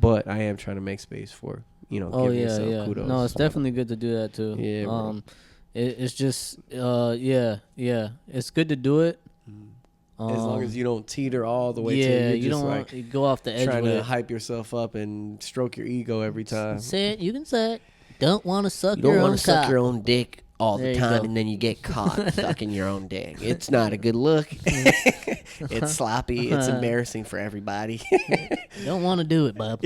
But I am trying to make space for, giving yourself kudos. No, it's definitely good to do that too. Yeah, bro. It's just, it's good to do it. As long as you don't teeter all the way to yeah, you're you just don't like want, go off the edge trying with to it. hype yourself up and stroke your ego every time. Say it. You can say it. Don't want to suck You your don't own want to suck cock. your own dick all There the you time, go. and then you get caught sucking your own dick. It's not a good look. It's sloppy. It's embarrassing for everybody. You don't want to do it, bub.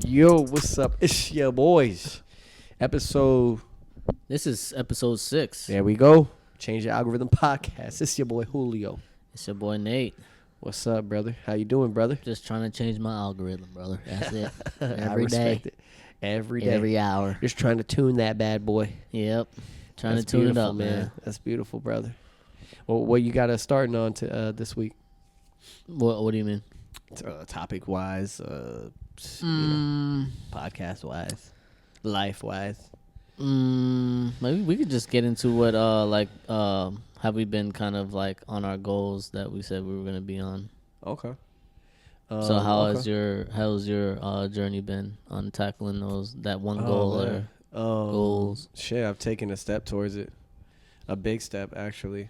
Yo, what's up? It's your boys. This is episode 6. There we go. Change the algorithm podcast. It's your boy Julio. It's your boy Nate. What's up, brother? How you doing, brother? Just trying to change my algorithm, brother. That's it. I Every respect day. it. Every day. Every hour. Just trying to tune that bad boy. Yep. Trying That's to tune it beautiful, up, man. That's beautiful, brother. Well, what you got us starting on to this week? What do you mean? Topic wise, podcast wise, life wise. Maybe we could just get into what have we been kind of like on our goals that we said we were gonna be on. Okay. So how's your journey been on tackling that one goal or goals? Shit, I've taken a step towards it. A big step, actually.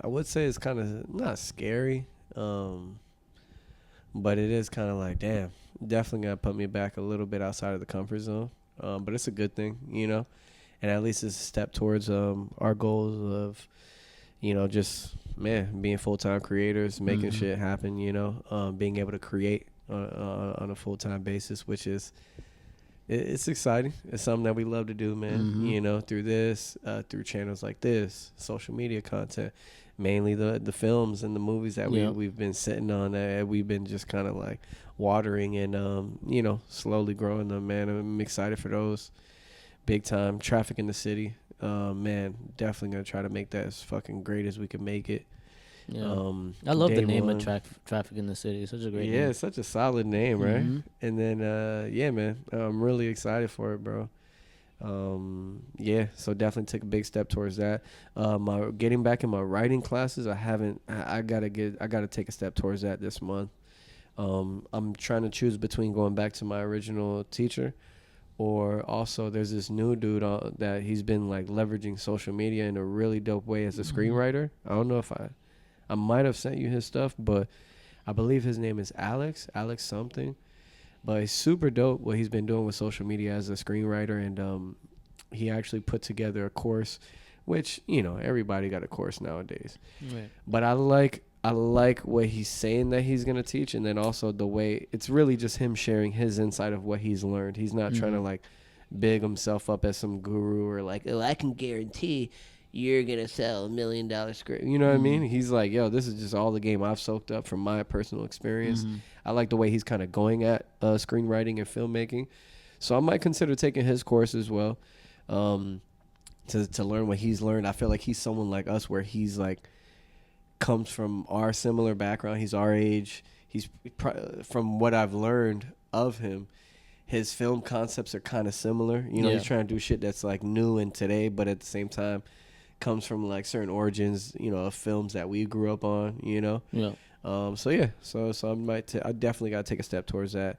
I would say it's kind of not scary, but it is kind of like, damn, definitely gonna put me back a little bit outside of the comfort zone. But it's a good thing, and at least it's a step towards our goals of, just being full-time creators, making shit happen, being able to create on a full-time basis, which is it's exciting. It's something that we love to do, man. Through this, through channels like this, social media content, mainly the films and the movies that we've been sitting on, that we've been just kind of like watering and slowly growing them, man. I'm excited for those big time. Traffic in the City, man, definitely gonna try to make that as fucking great as we can make it. Yeah. I love the name of Traffic in the City. It's such a great name. Yeah, it's such a solid name, right? And then, man, I'm really excited for it, bro. So definitely took a big step towards that. My getting back in my writing classes, I gotta take a step towards that this month. I'm trying to choose between going back to my original teacher, or also there's this new dude that he's been like leveraging social media in a really dope way as a screenwriter. I don't know if I might have sent you his stuff, but I believe his name is Alex something. But it's super dope what he's been doing with social media as a screenwriter, and he actually put together a course, which everybody got a course nowadays. Right. But I like what he's saying that he's gonna teach, and then also the way it's really just him sharing his insight of what he's learned. He's not trying to like big himself up as some guru or like, oh, I can guarantee you're going to sell $1 million script. You know what I mean? He's like, yo, this is just all the game I've soaked up from my personal experience. I like the way he's kind of going at screenwriting and filmmaking. So I might consider taking his course as well, to learn what he's learned. I feel like he's someone like us where he's like comes from our similar background. He's our age. He's from what I've learned of him, his film concepts are kind of similar. He's trying to do shit that's like new and today, but at the same time comes from like certain origins, of films that we grew up on, So I definitely got to take a step towards that.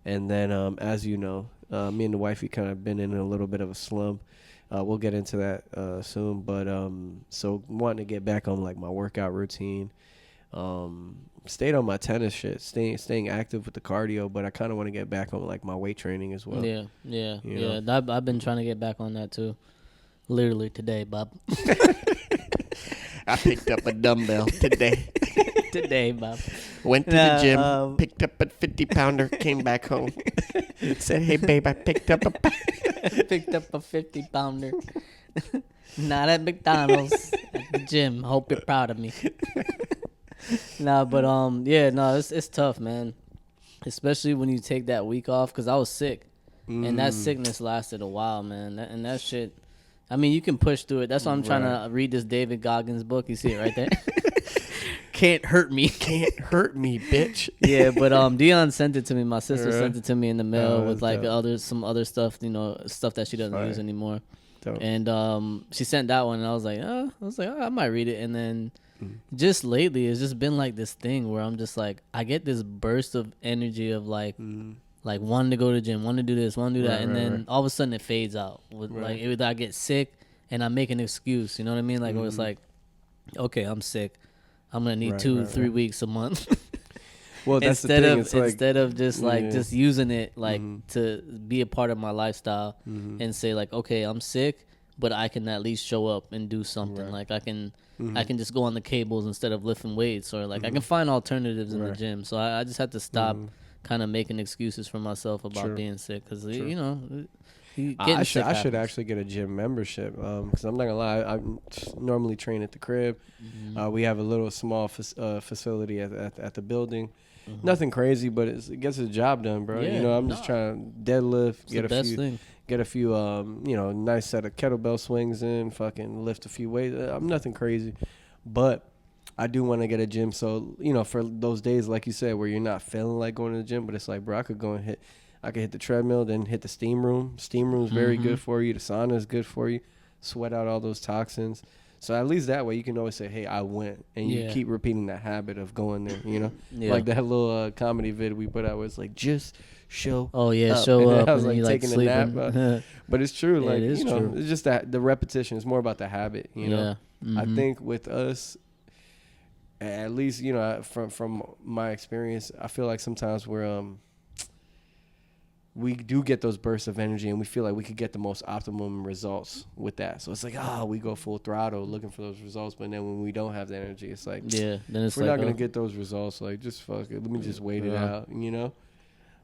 And then, as you know, me and the wifey kind of been in a little bit of a slump. We'll get into that soon, but so wanting to get back on like my workout routine. Stayed on my tennis shit, staying active with the cardio, but I kind of want to get back on like my weight training as well. Yeah. I've been trying to get back on that too. Literally today, Bob. I picked up a dumbbell today. Today, Bob. Went to the gym, picked up a 50-pounder, came back home. Said, hey, babe, I picked up a 50-pounder. Not at McDonald's, at the gym. Hope you're proud of me. It's tough, man. Especially when you take that week off, because I was sick. And that sickness lasted a while, man. And that shit, I mean, you can push through it. That's why I'm trying to read this David Goggins book. You see it right there? Can't hurt me. Can't hurt me, bitch. Yeah, but Dion sent it to me. My sister sent it to me in the mail with like some other stuff, stuff that she doesn't use anymore. Dope. And she sent that one, and I was like, oh, I might read it. And then just lately, it's just been like this thing where I'm just like, I get this burst of energy of like wanting to go to the gym, wanting to do this, wanting to do that, and then all of a sudden it fades out. With like either I get sick and I make an excuse, you know what I mean? Like where it's like, okay, I'm sick, I'm gonna need 2-3 weeks a month. Well, that's instead of just like just using it like to be a part of my lifestyle and say like, okay, I'm sick, but I can at least show up and do something. Like I can just go on the cables instead of lifting weights, or like I can find alternatives in the gym. So I just had to stop kind of making excuses for myself about being sick, because you know. I should actually get a gym membership, because I'm not gonna lie, I normally train at the crib. We have a little small facility at the building. Nothing crazy, but it gets the job done, bro. Yeah, you know, I'm just trying to deadlift, get a few nice set of kettlebell swings in, fucking lift a few weights. I'm nothing crazy, but I do want to get a gym. So, you know, for those days, like you said, where you're not feeling like going to the gym, but it's like, bro, I could hit the treadmill, then hit the steam room. Steam room's very good for you. The sauna is good for you. Sweat out all those toxins. So at least that way you can always say, hey, I went. And you keep repeating that habit of going there, you know? Like that little comedy vid we put out was like, just show up. Show up. I was like taking sleeping. a nap. But it's true. Like, it is true. It's just that the repetition is more about the habit, you know? I think with us, at least, you know, from my experience, I feel like sometimes we do get those bursts of energy, and we feel like we could get the most optimum results with that. So it's like, we go full throttle looking for those results, but then when we don't have the energy, it's like, then it's we're not gonna get those results. Like, just fuck it. Let me just wait it out, you know.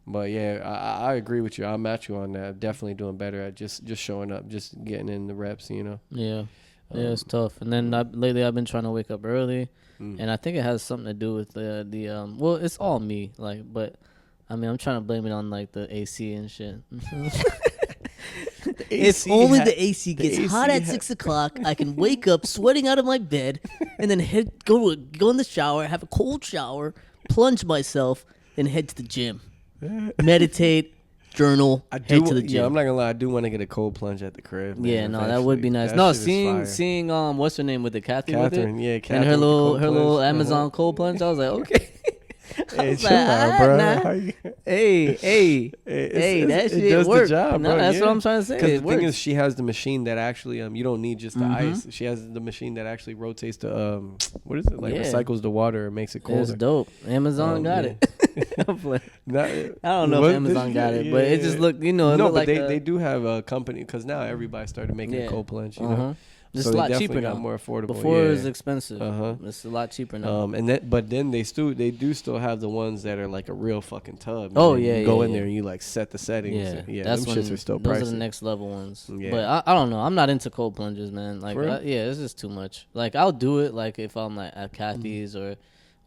But yeah, I agree with you. I'll match you on that. Definitely doing better at just showing up, just getting in the reps, you know. Yeah, it's tough. And then lately I've been trying to wake up early, and I think it has something to do with the well, it's all me, like, but. I mean, I'm trying to blame it on, like, the AC and shit. If only the AC gets hot at 6 o'clock, I can wake up sweating out of my bed and then go in the shower, have a cold shower, plunge myself, then head to the gym. Meditate, journal, head to the gym. Yeah, I'm not gonna lie, I do want to get a cold plunge at the crib. Man, yeah, no, that would be nice. No, seeing what's her name with it, Catherine with it? Yeah, Catherine, and her little Amazon cold plunge. I was like, okay. Hey, chill out, bro. Hey, that shit does works. The job, no, that's what I'm trying to say. Because the thing is, she has the machine that actually you don't need just the ice. She has the machine that actually rotates the what is it, like recycles the water and makes it colder. It's dope. Amazon got it. I don't know if Amazon got it, but it just looked, you know. No, but they do have a company, because now everybody started making a cold plunge, you know. It's a lot cheaper now. More affordable. Before it was expensive. It's a lot cheaper now. But then they do still have the ones that are like a real fucking tub. Oh yeah, you go in there and you like set the settings. Yeah, that's them shits are still pricey. Those are the next level ones. Yeah. But I don't know. I'm not into cold plunges, man. Like it's just too much. Like I'll do it like if I'm like at Kathy's or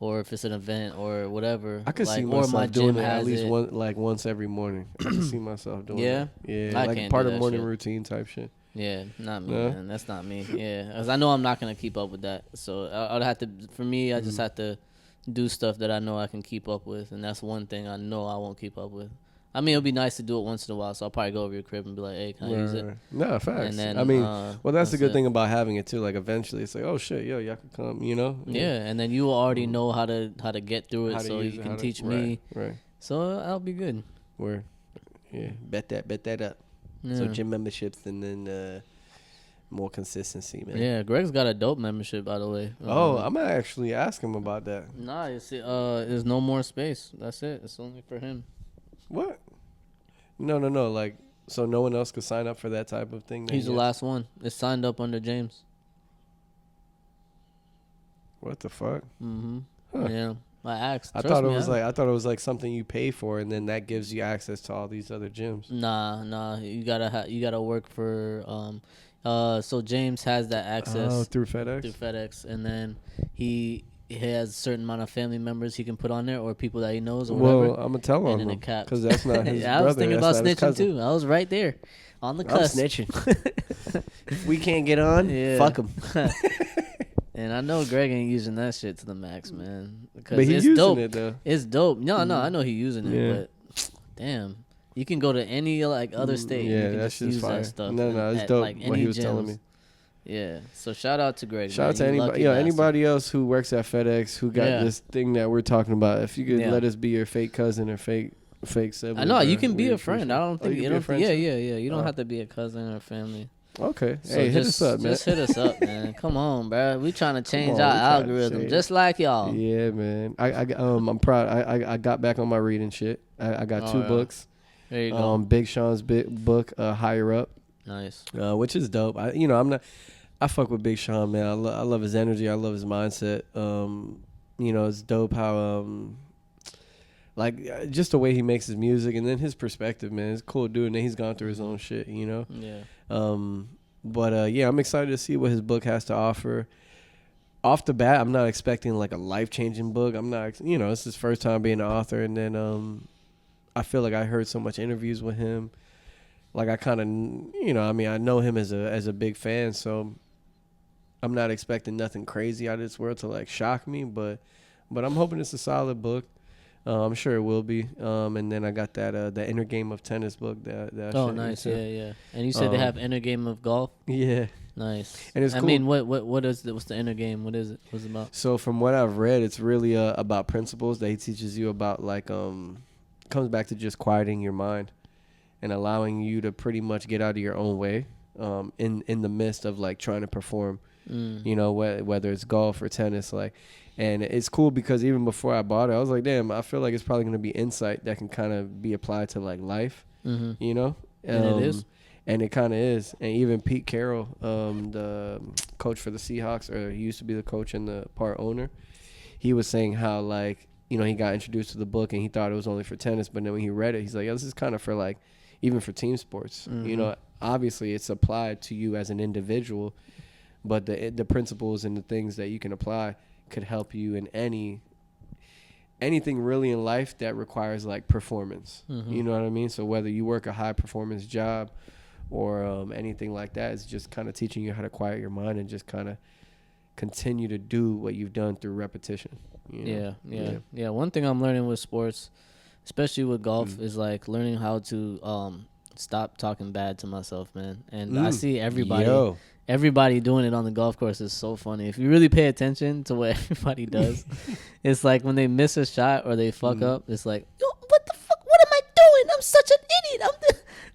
if it's an event or whatever. I could see myself doing it at least once every morning. I can see myself doing it. Yeah, like part of morning routine type shit. Yeah, not me, man. That's not me. Yeah, because I know I'm not gonna keep up with that. So I'd have to. For me, I just have to do stuff that I know I can keep up with, and that's one thing I know I won't keep up with. I mean, it'll be nice to do it once in a while, so I'll probably go over your crib and be like, "Hey, can I use it?" No, facts. And then, I mean, well, that's the good thing about having it too. Like, eventually, it's like, "Oh shit, yo, y'all can come," you know? Yeah, and then you will already know how to get through it, so you can teach me. Right. So I'll be good. Where, yeah, bet that up. Yeah. So gym memberships, and then more consistency, man. Yeah, Greg's got a dope membership, by the way. I'm gonna actually ask him about that. Nah, you see, there's no more space. That's it. It's only for him. What? No. Like, so no one else could sign up for that type of thing? He's the last one. It's signed up under James. What the fuck? Mm-hmm. Huh. Yeah. I asked. I thought it was like something you pay for, and then that gives you access to all these other gyms. Nah. You gotta work for. So James has that access through FedEx. And then he has a certain amount of family members he can put on there, or people that he knows, or whatever. Well, I'm gonna tell him because that's not his brother. I was thinking about snitching too. I was right there on the cusp. I'm snitching. If we can't get on, fuck him. And I know Greg ain't using that shit to the max, man. But he's using it though. It's dope. No, I know he's using it, but damn. You can go to any like other state. Yeah, and you can that's just use fire. that stuff. No, it's at, dope. like, What any he was telling gyms. me. Yeah. So shout out to Greg. Shout out to man. anybody, anybody else who works at FedEx who got this thing that we're talking about. If you could let us be your fake cousin or fake sibling. I know you can be we a friend. I don't think you don't. Yeah. You don't have to be a cousin or family. Okay. So hey, hit us up, man. Just hit us up, man. Come on, bro. We trying to change our algorithm, just like y'all. Yeah, man. I'm proud. I got back on my reading shit. I got 2 books. There you go. Big Sean's book, Higher Up. Nice. Which is dope. I fuck with Big Sean, man. I love his energy. I love his mindset. It's dope how just the way he makes his music, and then his perspective, man. It's cool dude, and then he's gone through his own shit, Yeah. I'm excited to see what his book has to offer. Off the bat, I'm not expecting like a life-changing book. I'm not, it's his first time being an author, and then I feel like I heard so much interviews with him. Like I kind of, I know him as a big fan, so I'm not expecting nothing crazy out of this world to like shock me, but I'm hoping it's a solid book. I'm sure it will be. And then I got that the Inner Game of Tennis book. That oh, nice. Yeah. And you said they have Inner Game of Golf. Yeah. Nice. And it's cool. I mean, what's the Inner Game? What is it? What's it about? So from what I've read, it's really about principles that he teaches you about. Like comes back to just quieting your mind and allowing you to pretty much get out of your own way in the midst of like trying to perform. Whether it's golf or tennis, like. And it's cool because even before I bought it, I was like, damn, I feel like it's probably going to be insight that can kind of be applied to like life, And it is. And it kind of is. And even Pete Carroll, the coach for the Seahawks, or he used to be the coach and the part owner, he was saying how like, he got introduced to the book and he thought it was only for tennis. But then when he read it, he's like, this is kind of for like, even for team sports. Obviously it's applied to you as an individual, but the principles and the things that you can apply could help you in anything really in life that requires like performance. You know what I mean? So whether you work a high performance job or anything like that, it's just kind of teaching you how to quiet your mind and just kind of continue to do what you've done through repetition. Yeah. One thing I'm learning with sports, especially with golf, is like learning how to stop talking bad to myself, man. And I see everybody doing it on the golf course is so funny. If you really pay attention to what everybody does, it's like when they miss a shot or they fuck up, it's like, yo, what the fuck? What am I doing? I'm such an idiot.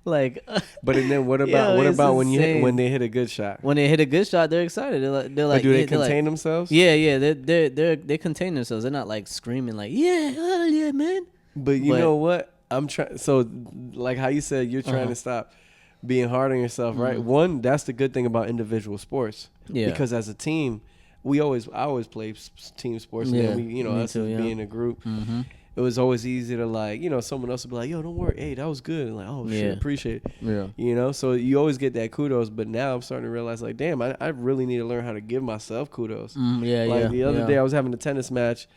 Like, but and then what about when they hit a good shot? When they hit a good shot, they're excited. They're like, do they contain themselves? Yeah. They contain themselves. They're not like screaming like, yeah, man. But you know what? I'm trying. So like how you said, you're trying to stop being hard on yourself, right? One, that's the good thing about individual sports. Yeah. Because as a team, I always play team sports. And then we, us as being a group, it was always easy to like, someone else would be like, yo, don't worry. Hey, that was good. And like, oh, shit, appreciate it. Yeah. So you always get that kudos. But now I'm starting to realize like, damn, I really need to learn how to give myself kudos. The other day I was having a tennis match.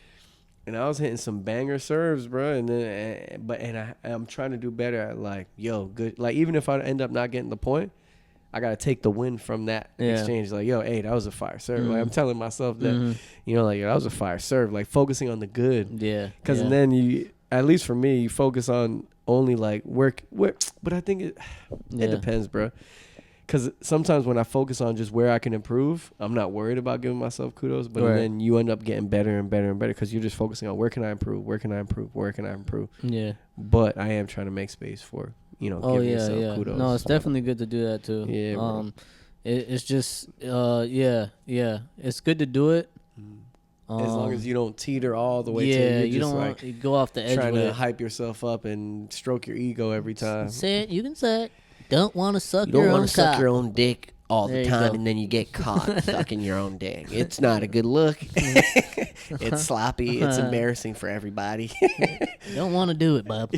And I was hitting some banger serves, bro. And then, I'm trying to do better at like, good. Like even if I end up not getting the point, I gotta take the win from that exchange. Like, hey, that was a fire serve. Like I'm telling myself that, that was a fire serve. Like focusing on the good. Yeah. Because then you, at least for me, you focus on only like work. But I think it depends, bro. Because sometimes when I focus on just where I can improve, I'm not worried about giving myself kudos. But then you end up getting better and better and better because you're just focusing on where can I improve, where can I improve, where can I improve. Yeah. But I am trying to make space for, giving yourself kudos. No, it's definitely good to do that too. Yeah. It's just, it's good to do it. As long as you don't teeter all the way to it. You don't want to go off the edge trying to hype yourself up and stroke your ego every time. Say it. You can say it. Don't want to suck your own cock. You don't want to suck your own dick all the time, and then you get caught sucking your own dick. It's not a good look. It's sloppy. It's embarrassing for everybody. You don't want to do it, bub.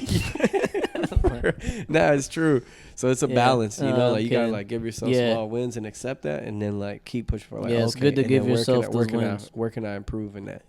Nah, it's true. So it's a balance, you gotta like give yourself small wins and accept that, and then like keep pushing for like. It's good to give yourself those wins. Where can I improve in that?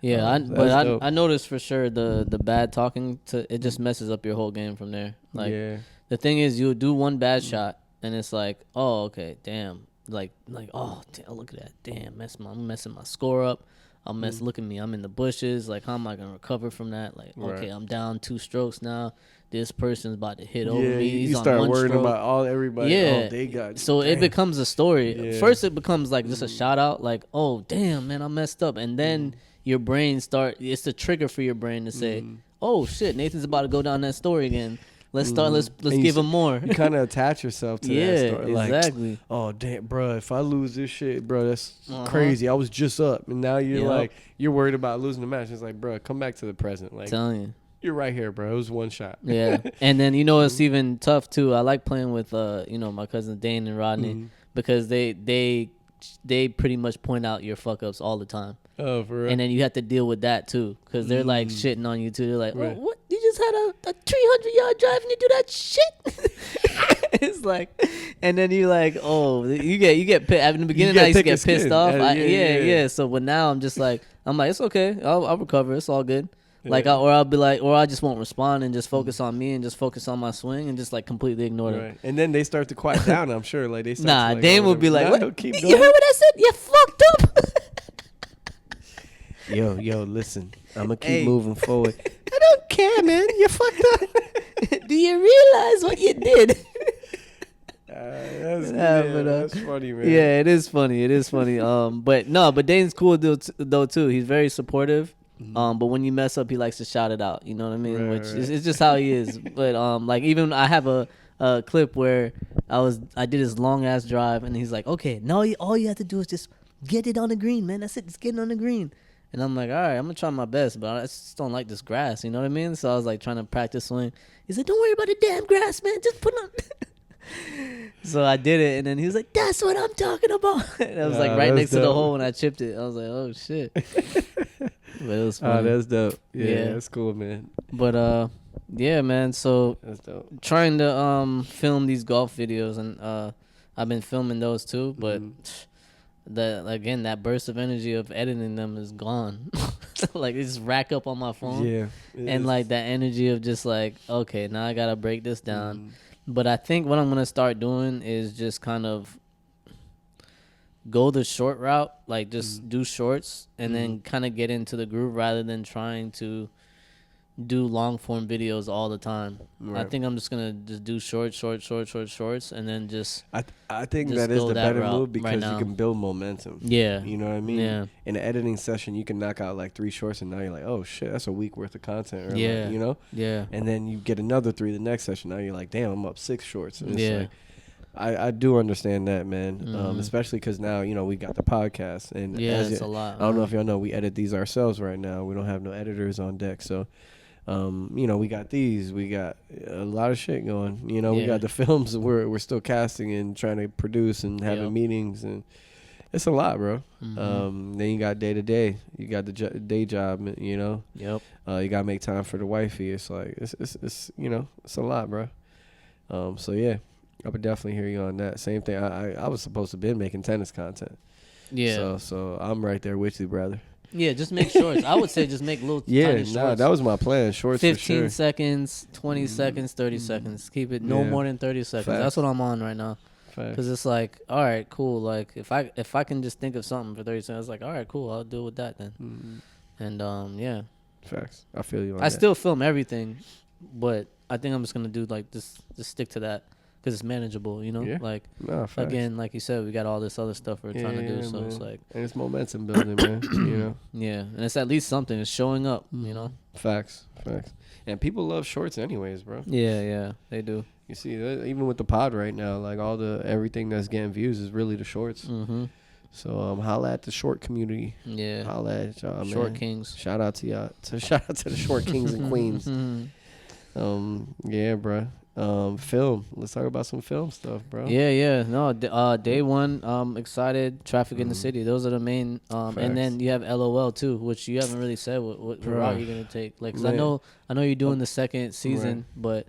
I noticed for sure the bad talking it just messes up your whole game from there. Like the thing is, you'll do one bad shot, and it's like, oh, okay, damn, like, oh, damn, look at that, damn, I'm messing my score up. I'll mess. Look at me, I'm in the bushes. Like, how am I gonna recover from that? Like, okay, I'm down 2 strokes now. This person's about to hit over me. He's you on start 1 worrying stroke. about everybody. Yeah, they got. so it becomes a story. Yeah. First, it becomes like just a shout out, like, oh damn, man, I messed up, and then your brain it's the trigger for your brain to say, oh shit, Nathan's about to go down that story again. Let's start. Let's give him more. You kind of attach yourself to that story. Like, exactly. Oh damn, bro! If I lose this shit, bro, that's crazy. I was just up, and now you're worried about losing the match. It's like, bro, come back to the present. Like, telling you, you're right here, bro. It was one shot. Yeah, and then it's even tough too. I like playing with my cousins Dane and Rodney because they pretty much point out your fuck ups all the time. Oh, for real? And then you have to deal with that too, because they're like shitting on you too. They're like, "Oh, what? You just had a 300-yard drive and you do that shit?" It's like, and then you like, oh, you get pissed. In the beginning, I used to get pissed off. Yeah. So, but now I'm like, it's okay. I'll recover. It's all good. Like, I'll be like, or I just won't respond and just focus on me and just focus on my swing and just like completely ignore them. And then they start to quiet down. I'm sure. Like they start. Dane would be like, "What? Keep You heard what I said? You fucked up." Yo, listen. I'm gonna keep moving forward. I don't care, man. You fucked up. Do you realize what you did? That's funny, man. Yeah, it is funny. But Dane's cool though too. He's very supportive. But when you mess up, he likes to shout it out. You know what I mean? It's just how he is. But like even I have a clip where I did this long ass drive, and he's like, "Okay, now all you have to do is just get it on the green, man. That's it. Just get it on the green." And I'm like, all right, I'm gonna try my best, but I just don't like this grass. You know what I mean? So I was like trying to practice swing. He's like, "Don't worry about the damn grass, man. Just put on." So I did it, and then he was like, "That's what I'm talking about." And I was like right next to the hole, and I chipped it. I was like, "Oh shit!" But it was funny. Oh, that's dope. Yeah, that's cool, man. But yeah, man. So that's dope. Trying to film these golf videos, and I've been filming those too, but. That burst of energy of editing them is gone. Like, it just rack up on my phone. Yeah. And like that energy of just like, okay, now I gotta break this down. But I think what I'm gonna start doing is just kind of go the short route, like just do shorts and then kind of get into the groove rather than trying to do long form videos all the time. I think I'm just gonna just do shorts, and then just. I think just that is the better route move because right you can build momentum. Yeah, you know what I mean. Yeah. In an editing session, you can knock out like 3 shorts, and now you're like, oh shit, that's a week worth of content. Or yeah, like, you know. Yeah. And then you get another 3 the next session. Now you're like, damn, I'm up 6 shorts. And it's like, I do understand that, man. Especially because now we got the podcast, and it's a lot. I don't know if y'all know, we edit these ourselves right now. We don't have no editors on deck, so. We got these. We got a lot of shit going. We got the films we're still casting and trying to produce and having meetings, and it's a lot, bro. Then you got day to day. You got the day job. Yep. You gotta make time for the wifey. It's like it's it's a lot, bro. So yeah, I would definitely hear you on that. Same thing. I was supposed to be making tennis content. Yeah. So I'm right there with you, brother. Yeah, just make shorts. I would say just make little tiny shorts. That was my plan. Shorts 15 for sure. seconds, 20 seconds, 30 seconds. Keep it no more than 30 seconds. Facts. That's what I'm on right now. Because it's like, all right, cool. Like, if I can just think of something for 30 seconds, like, all right, cool. I'll deal with that then. And, yeah. Facts. I feel you on I that. still film everything, but I think I'm just going to do, like, just stick to that. Because it's manageable, Yeah. Like, facts. again, like you said, we got all this other stuff we're trying to do. So man. it's like. And it's momentum building, man. Yeah. And it's at least something. It's showing up, Facts. And people love shorts anyways, bro. Yeah. They do. You see, even with the pod right now, like everything that's getting views is really the shorts. So holla at the short community. Yeah. Holla at y'all, Short man. kings. Shout out to y'all. Shout out to the short kings and queens. Yeah, bro. Film. Let's talk about some film stuff, bro. Yeah. No, day one, excited. Traffic in the city. Those are the main. And then you have LOL too, which you haven't really said what route you're gonna take. Like, 'cause I know you're doing the second season, but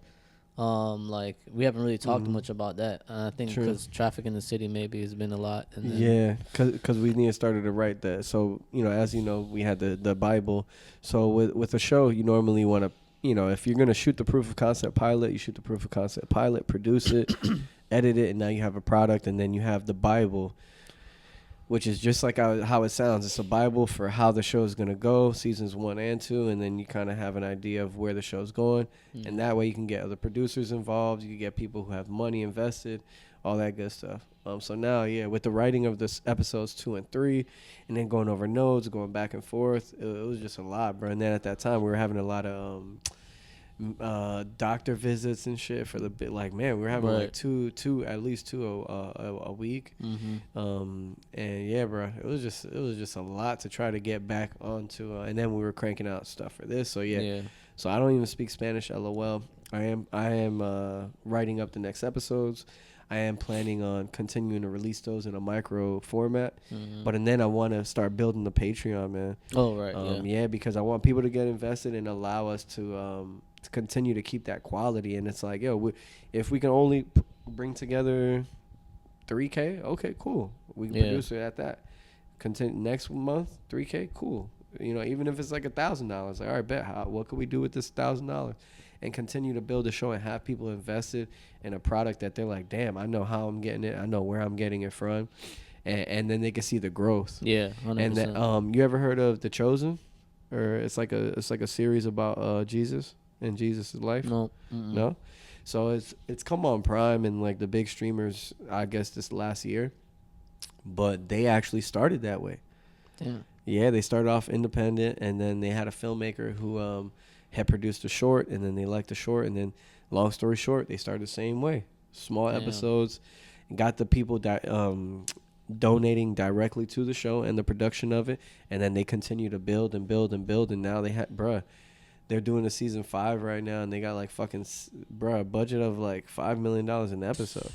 like we haven't really talked much about that. I think because Traffic in the City maybe has been a lot. And then because we need to start to write that. So as you know, we had the Bible. So with a show, you normally want to. If you're going to shoot the proof of concept pilot, you shoot the proof of concept pilot, produce it, edit it, and now you have a product, and then you have the Bible, which is just like how it sounds. It's a Bible for how the show is going to go, seasons 1 and 2, and then you kind of have an idea of where the show's going. And that way you can get other producers involved. You can get people who have money invested, all that good stuff. So now, with the writing of this episodes 2 and 3, and then going over notes, going back and forth, it was just a lot, bro. And then at that time, we were having a lot of doctor visits and shit for the bit. Like, man, we were having like two at least two a week. And yeah, bro, it was just a lot to try to get back onto. And then we were cranking out stuff for this. So so I don't even speak Spanish. LOL. I am writing up the next episodes. I am planning on continuing to release those in a micro format, and then I want to start building the Patreon, man. Oh right, because I want people to get invested and allow us to continue to keep that quality. And it's like, if we can only bring together 3K, okay, cool. We can produce it at that. Next month, 3K, cool. Even if it's like $1,000, like, all right, bet. What could we do with this $1,000? And continue to build a show and have people invested in a product that they're like, damn, I know how I'm getting it. I know where I'm getting it from. And then they can see the growth. Yeah, 100%. And then, you ever heard of The Chosen? Or it's like a series about Jesus and Jesus' life? No. No? So it's come on Prime and like the big streamers, I guess, this last year. But they actually started that way. Damn. Yeah, they started off independent, and then they had a filmmaker who had produced a short, and then they liked the short, and then long story short, they started the same way. Small episodes, got the people that donating directly to the show and the production of it, and then they continue to build and build and build, and now they're doing a season 5 right now, and they got like fucking a budget of like $5 million an episode.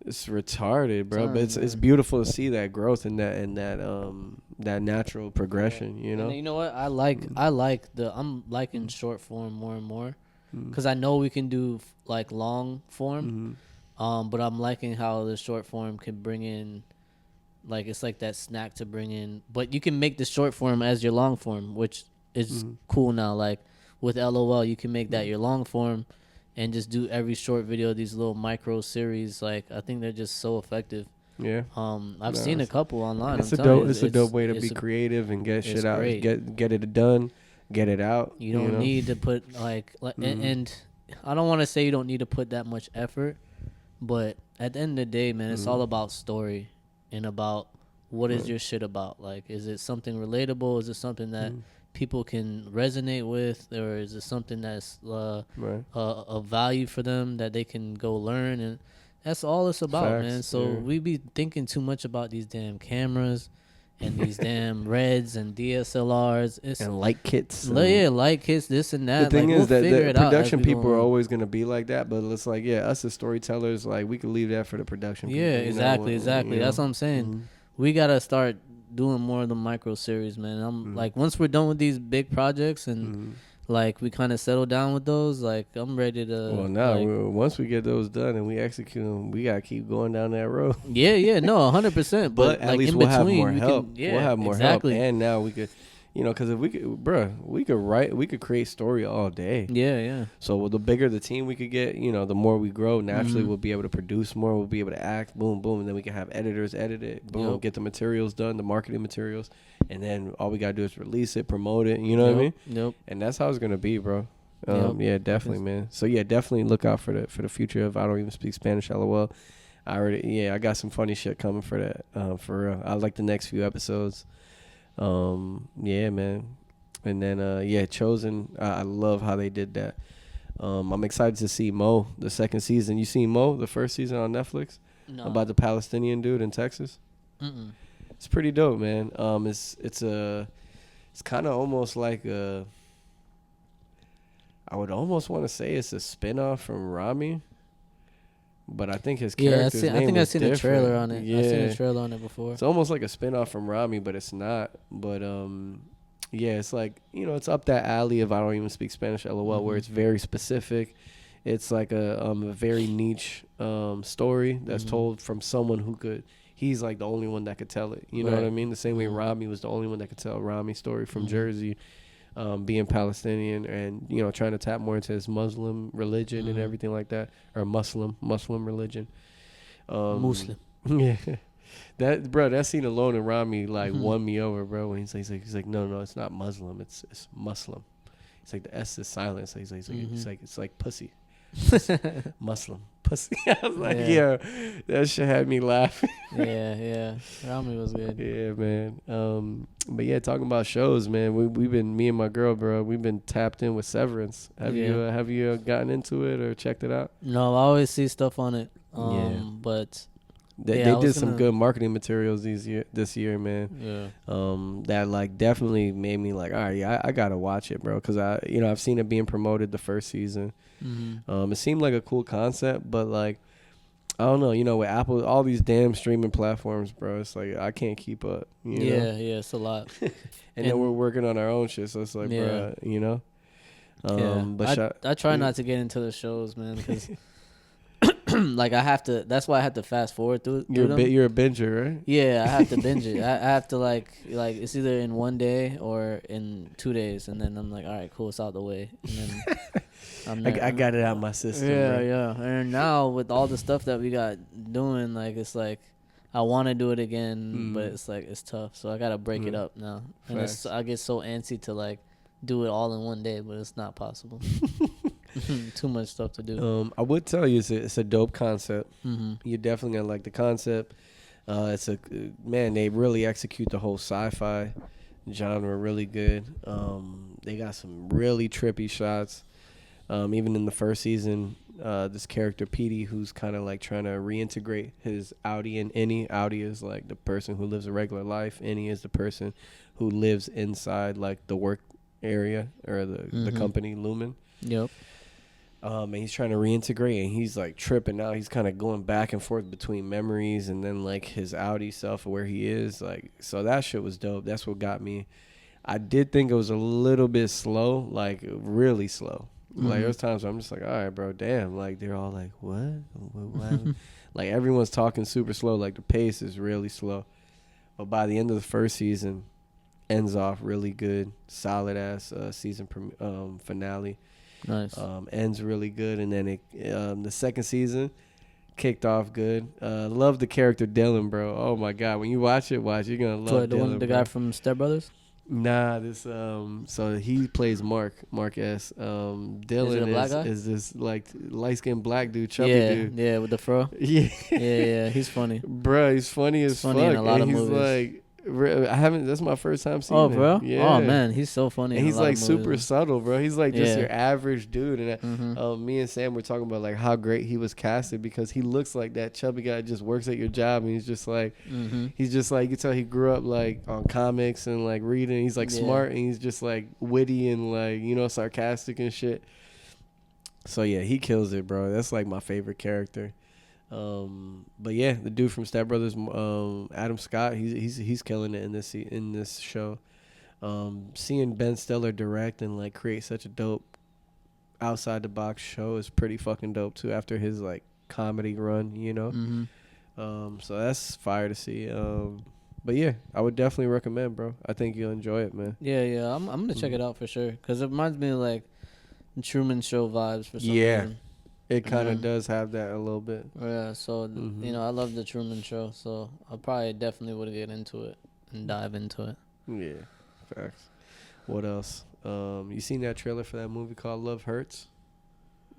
It's retarded, bro. But it's beautiful to see that growth and that natural progression, you know. And you know what? I'm liking short form more and more, because I know we can do like long form, but I'm liking how the short form can bring in, like, it's like that snack to bring in. But you can make the short form as your long form, which is cool now. Like with LOL, you can make that your long form. And just do every short video, these little micro series. Like, I think they're just so effective. Yeah. I've seen a couple online. It's a dope way to be creative and get shit out. Get it done, get it out. You don't need to put and I don't want to say you don't need to put that much effort, but at the end of the day, man, it's all about story and about what is your shit about. Like, is it something relatable? Is it something that people can resonate with, or is it something that's a value for them that they can go learn? And that's all it's about, man. So we be thinking too much about these damn cameras and these damn Reds and DSLRs and light kits. Light kits, this and that. The thing is that the production people are always going to be like that, but it's like, us as storytellers, like, we could leave that for the production people. Yeah, exactly. That's what I'm saying. We got to start doing more of the micro series, man. I'm like, once we're done with these big projects and like we kind of settle down with those, like, I'm ready to. Well, now once we get those done and we execute them, we gotta keep going down that road. No, 100%. But at least we'll have more help. We'll have more help, and now we could. Because if we could create story all day. Yeah. So the bigger the team we could get, the more we grow. Naturally, we'll be able to produce more. We'll be able to act, boom, boom, and then we can have editors edit it, boom, get the materials done, the marketing materials, and then all we gotta do is release it, promote it. You know what I mean? Yep. And that's how it's gonna be, bro. Yeah, definitely, man. So definitely look out for the future of I Don't Even Speak Spanish. LOL. I got some funny shit coming for that. For real, I like the next few episodes. Man, and then Chosen, I love how they did that. I'm excited to see Mo, the second season. You seen Mo, the first season on Netflix? No. About the Palestinian dude in Texas? It's pretty dope, man. It's kind of almost like I would almost want to say it's a spinoff from Rami. But I think his character's name is different. I think I've seen a trailer on it. Yeah. I've seen a trailer on it before. It's almost like a spinoff from Rami, but it's not. But it's like, it's up that alley of I Don't Even Speak Spanish, LOL, where it's very specific. It's like a very niche story that's told from someone who could. He's like the only one that could tell it. You know what I mean? The same way Rami was the only one that could tell Rami's story from Jersey. Being Palestinian and trying to tap more into his Muslim religion and everything like that, or Muslim religion. Muslim. Yeah. That scene alone in Rami like won me over, bro. When he's like, no, it's not Muslim, it's Muslim. It's like the S is silent. So it's like pussy. Muslim pussy. I was like, yeah, that shit had me laughing. yeah. Rami was good. Yeah, man. But yeah, talking about shows, man. We've been, me and my girl, bro. We've been tapped in with Severance. Have you gotten into it or checked it out? No, I always see stuff on it. But they did some good marketing materials this year, man. Yeah. That like definitely made me like, all right, yeah, I gotta watch it, bro, because I've seen it being promoted the first season. It seemed like a cool concept, but like, I don't know, with Apple, all these damn streaming platforms, bro, it's like I can't keep up. Yeah, it's a lot. and then we're working on our own shit, so it's like, bro, But I try not to get into the shows, man, because like I have to. That's why I have to fast forward through them. You're a binger, right? Yeah, I have to binge it. I have to like it's either in one day or in 2 days, and then I'm like, all right, cool, it's out the way. And then I got it out my system. Yeah, right? yeah. And now with all the stuff that we got doing, like it's like I want to do it again, but it's like it's tough. So I gotta break it up now. And I get so antsy to like do it all in one day, but it's not possible. Too much stuff to do. I would tell you it's a dope concept. You're definitely gonna like the concept. They really execute the whole sci-fi genre really good. They got some really trippy shots. Even in the first season, this character Petey, who's kind of like trying to reintegrate his Audi and Innie. Audi is like the person who lives a regular life. Innie is the person who lives inside like the work area or the company Lumen. Yep. And he's trying to reintegrate, and he's like tripping out. He's kind of going back and forth between memories and then like his Audi self where he is. Like, so that shit was dope. That's what got me. I did think it was a little bit slow, like really slow. Like there was times where I'm just like, all right, bro, damn. Like they're all like, what? Like everyone's talking super slow. Like the pace is really slow. But by the end of the first season, ends off really good, solid ass season finale. Nice. Ends really good, and then the second season kicked off good. Love the character Dylan, bro. Oh my god, when you watch it, you're gonna love Dylan. The guy from Step Brothers. Nah, this so he plays Mark S. Dylan is this like light skinned black dude, chubby dude. Yeah, with the fro. Yeah, he's funny. Bro, he's funny as fuck. In a lot of he's movies. Like, I haven't. That's my first time seeing him. Oh, bro. Yeah. Oh man, he's so funny. And he's like super movies. subtle, bro. He's like just your average dude. And me and Sam were talking about like how great he was casted because he looks like that chubby guy that just works at your job, and he's just like he's just like, you can tell he grew up like on comics and like reading. He's like smart, and he's just like witty and like sarcastic and shit. So yeah, he kills it, bro. That's like my favorite character. But yeah, the dude from Step Brothers, Adam Scott, he's killing it in this show. Seeing Ben Stiller direct and like create such a dope outside the box show is pretty fucking dope too. After his like comedy run, so that's fire to see. But yeah, I would definitely recommend, bro. I think you'll enjoy it, man. Yeah, I'm gonna check it out for sure because it reminds me of like Truman Show vibes for some reason. It kind of does have that a little bit. Yeah, so, I love the Truman Show, so I probably definitely would get into it and dive into it. Yeah, facts. What else? You seen that trailer for that movie called Love Hurts?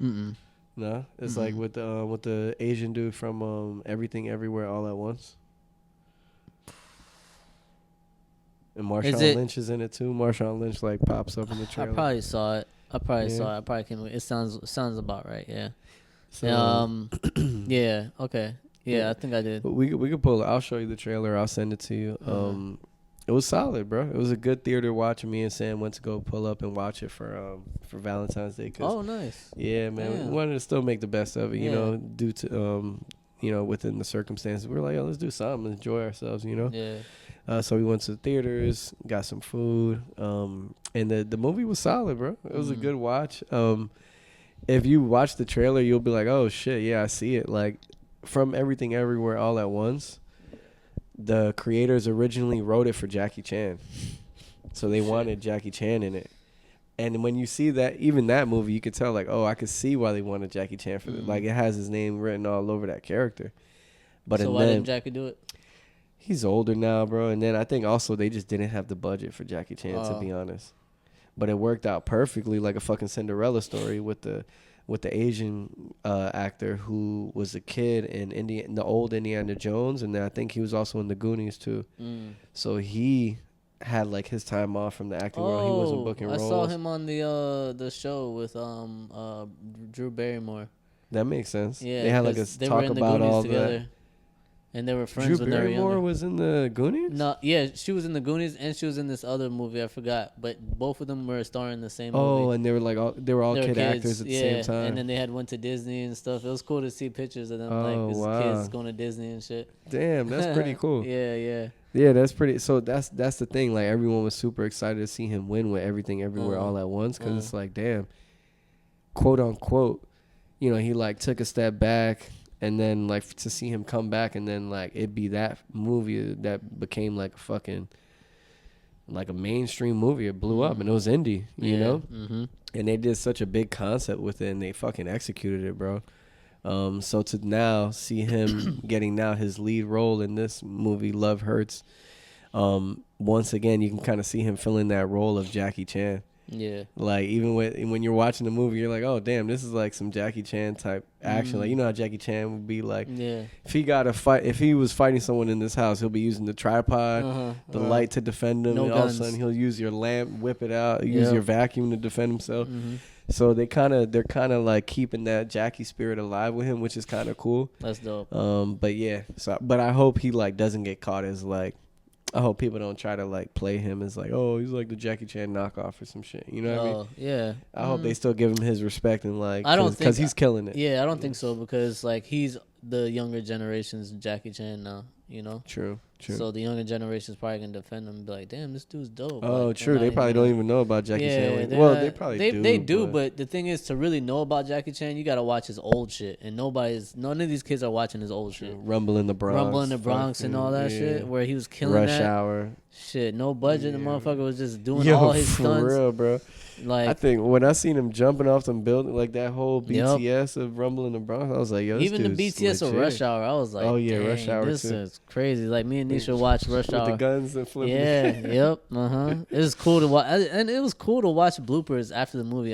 No? It's like with the Asian dude from Everything Everywhere All at Once. And Marshawn Lynch is in it too. Marshawn Lynch like pops up in the trailer. I probably saw it. I probably can. It sounds about right. Yeah. So, yeah. Okay. Yeah, I think I did. We could pull it. I'll show you the trailer. I'll send it to you. It was solid, bro. It was a good theater watch. Me and Sam went to go pull up and watch it for Valentine's Day. Oh, nice. Yeah, man. We wanted to still make the best of it, due to within the circumstances. We were like, let's do something, enjoy ourselves, Yeah. So we went to the theaters, got some food, and the movie was solid, bro. It was a good watch. If you watch the trailer, you'll be like, oh shit, yeah, I see it. Like from Everything Everywhere All at Once, the creators originally wrote it for Jackie Chan, so they wanted Jackie Chan in it. And when you see that, even that movie, you could tell like, oh, I could see why they wanted Jackie Chan for it. Like it has his name written all over that character. But so why didn't Jackie do it? He's older now, bro. And then I think also they just didn't have the budget for Jackie Chan, to be honest. But it worked out perfectly, like a fucking Cinderella story with the Asian actor who was a kid in the old Indiana Jones, and then I think he was also in the Goonies too. So he had like his time off from the acting world. He wasn't booking roles. I saw him on the show with Drew Barrymore. That makes sense. Yeah, they had like a talk about all that. And they were friends when they were younger. Drew Barrymore was in the Goonies? No, yeah, she was in the Goonies and she was in this other movie I forgot. But both of them were starring in the same movie. Oh, and they were like they were all kid actors at the same time. And then they had went to Disney and stuff. It was cool to see pictures of them like as kids going to Disney and shit. Damn, that's pretty cool. Yeah. Yeah, that's pretty. So that's the thing. Like everyone was super excited to see him win with Everything Everywhere All at Once, because it's like, damn, quote unquote, he like took a step back. And then, like, to see him come back and then, like, it be that movie that became, like, a fucking, like, a mainstream movie. It blew up, and it was indie, you know? Mm-hmm. And they did such a big concept with it, and they fucking executed it, bro. So to now see him getting now his lead role in this movie, Love Hurts, once again, you can kind of see him filling that role of Jackie Chan. Yeah. Like, even when you're watching the movie, you're like, oh, damn, this is like some Jackie Chan type action. Like, you know how Jackie Chan would be like, if he was fighting someone in this house, he'll be using the tripod, the light to defend him. And all of a sudden, he'll use your lamp, whip it out, use your vacuum to defend himself. So they're kind of like keeping that Jackie spirit alive with him, which is kind of cool. That's dope. But yeah, but I hope he like doesn't get caught as like, I hope people don't try to like play him as like, oh, he's like the Jackie Chan knockoff or some shit. You know what I mean? Yeah. I hope they still give him his respect and like, I don't think because he's killing it. Yeah, I don't think so, because like he's the younger generation's Jackie Chan now. True. So the younger generation's probably gonna defend him and be like, damn, this dude's dope. Oh, like, true. They probably don't even know about Jackie Chan. They probably do. They do, but the thing is, to really know about Jackie Chan, you gotta watch his old shit, and none of these kids are watching his old shit. Rumble in the Bronx, and all that shit, where he was killing Rush Hour. Shit, no budget. The motherfucker was just doing all his stunts. For real, bro. Like, I think when I seen him jumping off them buildings, like that whole BTS of Rumble in the Bronx, I was like, yo, this even the BTS of Rush Hour, I was like, oh yeah, Rush Hour this too. Is crazy. Like me and Nisha watched Rush Hour with the guns and flipping. Yeah, yep, It was cool to watch, and it was cool to watch bloopers after the movie.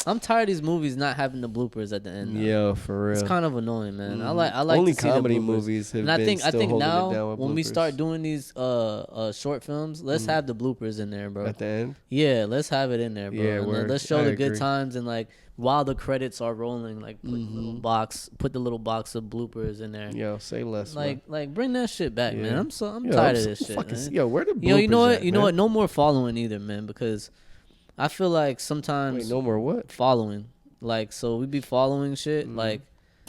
I'm tired of these movies not having the bloopers at the end. Yeah, for real. It's kind of annoying, man. I like only to see comedy the movies have and been I think now it down with when bloopers. we start doing these short films, let's have the bloopers in there, bro. At the end? Yeah, let's have it in there, bro. Yeah, and let's show the good times, and like while the credits are rolling, like put the little box of bloopers in there. Yo, say less. Like bring that shit back, man. I'm tired of this shit. Man. Yo, where the bloopers you know what? at, you know what? No more following either, man, because I feel like sometimes Wait, no more what? Following. Like, so we be following shit, like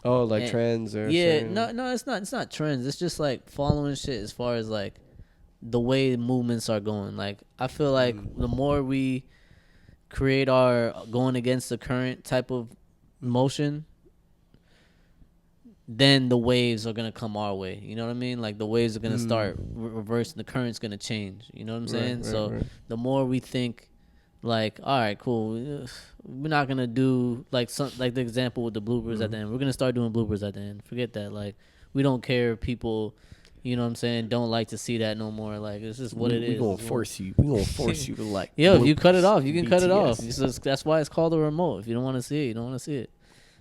trends or no, it's not trends. It's just like following shit as far as like the way movements are going. Like, I feel like the more we create our going against the current type of motion, then the waves are gonna come our way. You know what I mean? Like the waves are gonna start reversing. The current's gonna change. You know what I'm saying? Right. The more we think, like, all right, cool, we're not gonna do like the example with the bloopers at the end. We're gonna start doing bloopers at the end. Forget that. Like, we don't care if people, you know what I'm saying, don't like to see that no more. Like, it's just what it is. We gonna force you to like. Yo, if you cut it off, you can cut it off. That's why it's called a remote. If you don't want to see it, you don't want to see it.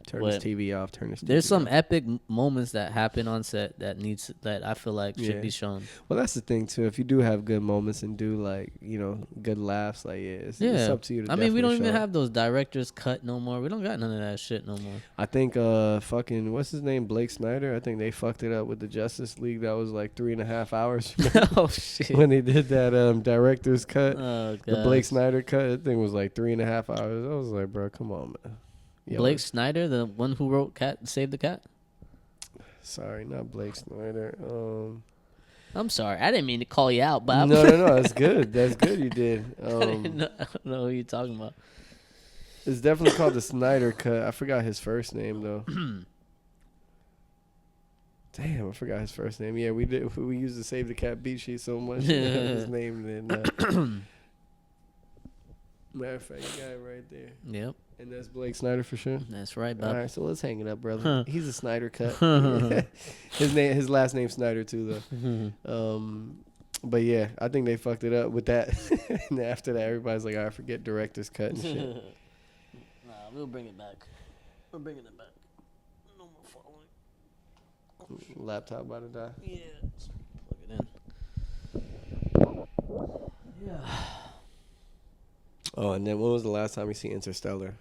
Turn this TV off. There's some epic moments that happen on set that I feel like should be shown. Well, that's the thing too. If you do have good moments and do like, good laughs, like it's up to you. I mean, we don't even have those directors cut no more. We don't got none of that shit no more. I think fucking what's his name, Blake Snyder. I think they fucked it up with the Justice League. That was like 3.5 hours. Oh shit! When they did that director's cut, the Blake Snyder cut, that thing was like 3.5 hours. I was like, bro, come on, man. Yo, Blake Snyder, the one who wrote Save the Cat? Sorry, not Blake Snyder. I'm sorry. I didn't mean to call you out, Bob. No. That's good. That's good you did. I don't know who you're talking about. It's definitely called the Snyder Cut. I forgot his first name, though. Damn, I forgot his first name. Yeah, we did. We used to Save the Cat beat sheet so much. His name then. Matter of fact, you got it right there. Yep. And that's Blake Snyder for sure. That's right, All Bob. right, so let's hang it up, brother. He's a Snyder cut. His last name's Snyder too, though. But yeah, I think they fucked it up with that. And after that, everybody's like, I forget director's cut and shit. Nah, we'll bring it back. We're bringing it back. No more following. Laptop about to die. Yeah. Plug it in. Yeah. Oh, and then when was the last time you seen Interstellar?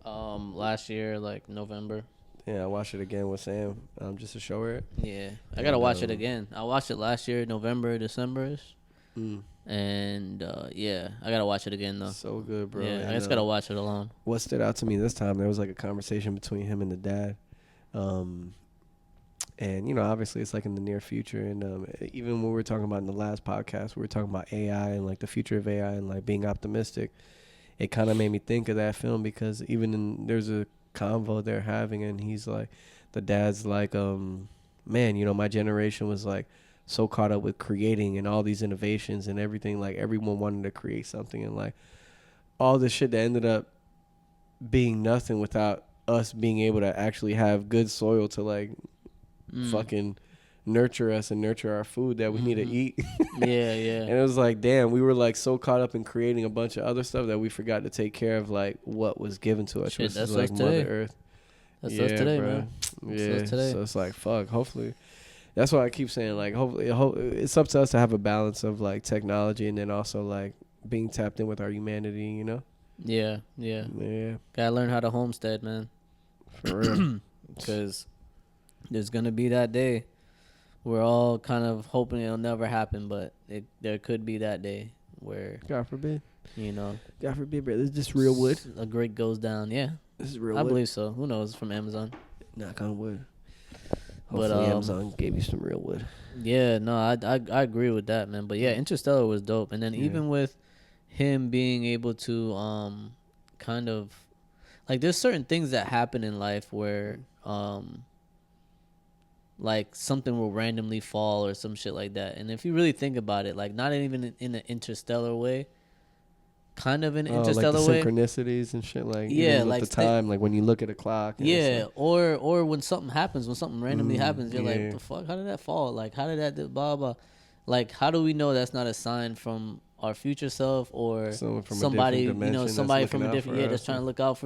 Last year, like November. Yeah, I watched it again with Sam. Just to show her it. Yeah, I gotta watch it again. I watched it last year, November, December-ish. And yeah, I gotta watch it again though. So good, bro. Yeah, and, I just gotta watch it alone. What stood out to me this time, there was like a conversation between him and the dad. And, you know, obviously it's like in the near future. And even when we were talking about in the last podcast, we were talking about AI and like the future of AI and like being optimistic. It kind of made me think of that film because there's a convo they're having and he's like, the dad's like, man, you know, my generation was like so caught up with creating and all these innovations and everything. Like everyone wanted to create something and like all this shit that ended up being nothing without us being able to actually have good soil to like fucking nurture us and nurture our food that we need to eat. Yeah. And it was like, damn, we were like so caught up in creating a bunch of other stuff that we forgot to take care of like what was given to us, Shit, which that's is like us Mother today. Earth. That's us today, bro. man. That's us today. So it's like, fuck, hopefully. That's why I keep saying, like, hopefully, it's up to us to have a balance of like technology and then also like being tapped in with our humanity, you know? Yeah. Gotta learn how to homestead, man. For real. Because there's gonna be that day. We're all kind of hoping it'll never happen, but there could be that day where, God forbid. you know, God forbid, bro. This is just real wood. a grid goes down. Yeah, This is real I wood. believe so. Who knows? From Amazon. Knock on wood. But, Hopefully Amazon gave you some real wood. Yeah, no, I agree with that, man. But yeah, Interstellar was dope, and then even with him being able to kind of like, there's certain things that happen in life where like something will randomly fall or some shit like that, and if you really think about it, like not even in an interstellar way, kind of an interstellar like way, the synchronicities and shit, like Yeah, even with like the time, like when you look at a clock. And yeah, or when something happens, when something randomly happens, you're like, yeah. the fuck, how did that fall? Like, how did that do, blah blah? Like, how do we know that's not a sign from our future self or Someone from a somebody, different dimension that's somebody from looking a out different, for that's us, trying to look out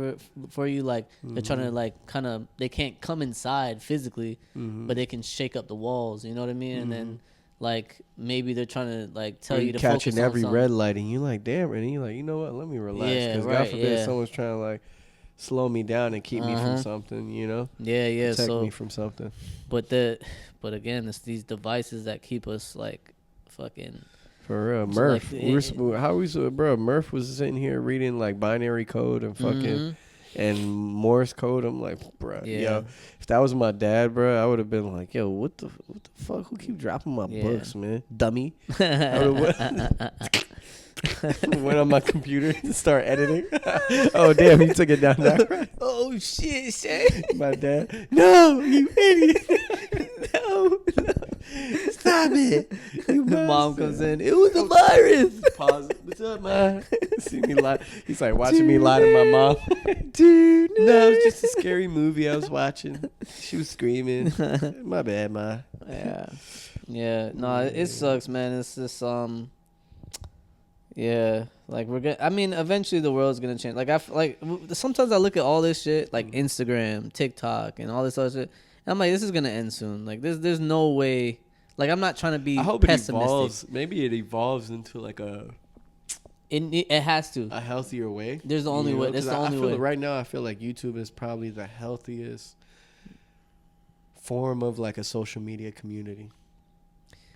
for you. Like, they're trying to like kind of, they can't come inside physically, but they can shake up the walls. You know what I mean? And then like maybe they're trying to like tell you to focus catching on every something. red light, and you're like, damn, and you're like, you know what? Let me relax, Yeah, because right, God forbid yeah. someone's trying to like slow me down and keep me from something, you know? Yeah. Protect So, me from something. but again, it's these devices that keep us like fucking. For real, It's Murph. like- How we so, bro? Murph was sitting here reading like binary code and fucking and Morse code. I'm like, bro, Yeah. yo, if that was my dad, bro, I would have been like, yo, what the fuck? Who keep dropping my Yeah. books, man? Dummy. I would've went on my computer to start editing. Oh damn, he took it down that. Oh shit, Shay. My dad. No, you idiot. No. Stop it. You The mom monster. comes in. It was a virus. Pause. What's up, man? See me lie. He's like watching me lie to my mom. Dude, No, it's just a scary movie I was watching. She was screaming. My bad, ma. Yeah. No, it sucks, man. It's just yeah. Like I mean, eventually the world's gonna change. Like sometimes I look at all this shit, like Instagram, TikTok, and all this other shit. And I'm like, this is gonna end soon. Like there's no way. Like, I'm not trying to be I hope pessimistic. it evolves. Maybe it evolves into like It has to. a healthier way. There's the only way. That's the only way. Right now, I feel like YouTube is probably the healthiest form of like a social media community.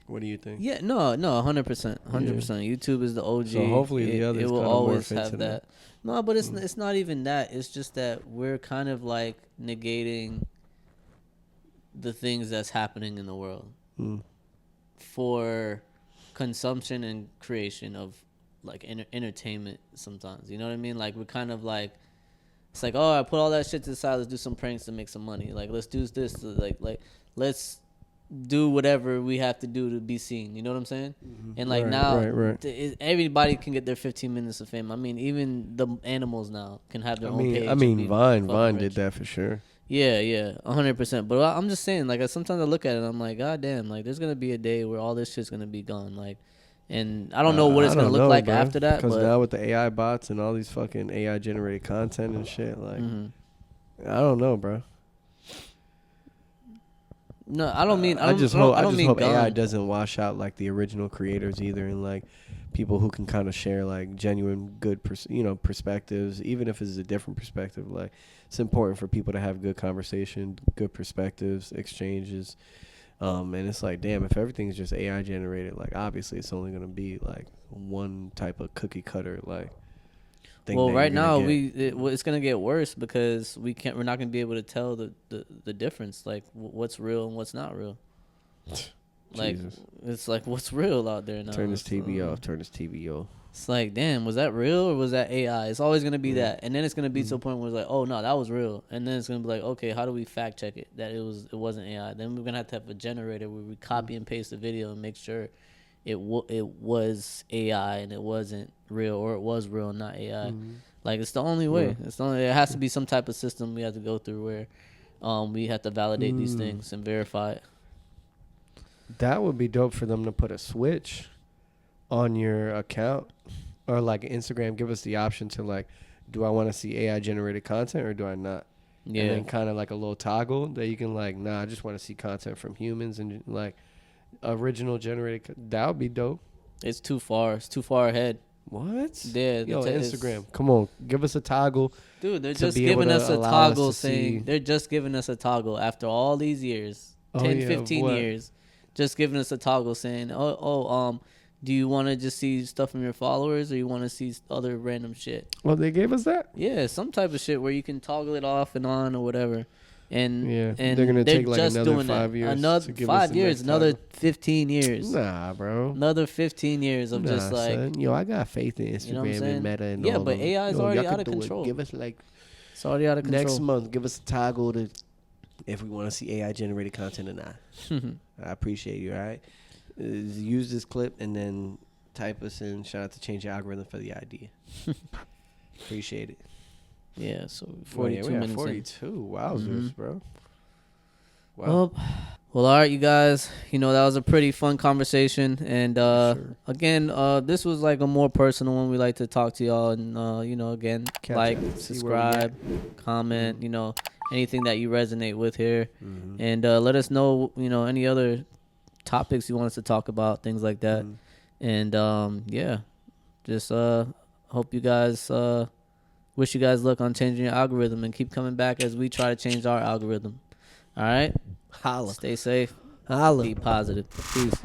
What do you think? Yeah, no, 100%, 100%. YouTube is the OG. So hopefully the others it will kinda always morph into have that. No, but it's not even that. It's just that we're kind of like negating the things that's happening in the world for consumption and creation of like entertainment. Sometimes, you know what I mean? Like we're kind of like, it's like, oh, I put all that shit to the side. Let's do some pranks to make some money. Like let's do this. Like let's do whatever we have to do to be seen. You know what I'm saying? And like Right, now, right. everybody can get their 15 minutes of fame. I mean, even the animals now can have their own page. I mean, and be Vine fucking did rich. that for sure. Yeah, 100%. But I'm just saying, like, sometimes I look at it, and I'm like, God damn, like, there's gonna be a day where all this shit's gonna be gone, like, and I don't know what it's gonna look like after that. Because but now with the AI bots and all these fucking AI generated content and shit, like, I don't know, bro. No, I don't mean. I just hope gone. AI doesn't wash out like the original creators either, and like people who can kind of share like genuine good perspectives, even if it's a different perspective. Like it's important for people to have good conversation, good perspectives, exchanges. And it's like, damn, if everything's just AI generated, like obviously it's only gonna be like one type of cookie cutter like thing. Well, right now it's gonna get worse because we're not gonna be able to tell the difference, like what's real and what's not real. Like Jesus. It's like what's real out there now. Turn this TV off. Turn this TV off. It's like, damn, was that real or was that AI? It's always gonna be that, and then it's gonna be to a point where it's like, oh no, that was real, and then it's gonna be like, okay, how do we fact check it that it wasn't AI? Then we're gonna have a generator where we copy and paste the video and make sure it was AI and it wasn't real, or it was real and not AI. Like it's the only way. It has to be some type of system we have to go through where we have to validate these things and verify it. That would be dope for them to put a switch on your account, or like Instagram give us the option to like, do I want to see AI generated content or do I not? Yeah. And then kind of like a little toggle that you can like, nah, I just want to see content from humans and like original generated. That would be dope. It's too far. It's too far ahead. What? Yeah. Yo, Instagram, come on, give us a toggle. Dude, they're just giving us a toggle saying they're just giving us a toggle after all these years, 15 years, just giving us a toggle saying, do you want to just see stuff from your followers or you want to see other random shit? Well, they gave us that? Yeah, some type of shit where you can toggle it off and on or whatever. And they're going to take like another 5 years. Another 5 years, another 15 years. Nah, bro. Another 15 years of just like... Son. Yo, I got faith in Instagram and Meta and all but AI is already out of control. Give us like... It's already out of control. Next month, give us a toggle to if we want to see AI generated content or not. I appreciate you, all right? Use this clip and then type us in. Shout out to Change Your Algorithm for the idea. Appreciate it. Yeah, so 42 minutes 42. Wowzers, bro. Wow. Well, all right, you guys. You know, that was a pretty fun conversation. And, again, this was like a more personal one. We like to talk to y'all and, you know, again, like, subscribe, comment, you know, anything that you resonate with here. And let us know, you know, any other topics you want us to talk about, things like that. And, yeah, just hope you guys... wish you guys luck on changing your algorithm and keep coming back as we try to change our algorithm. All right? Holla. Stay safe. Holla. Be positive. Peace.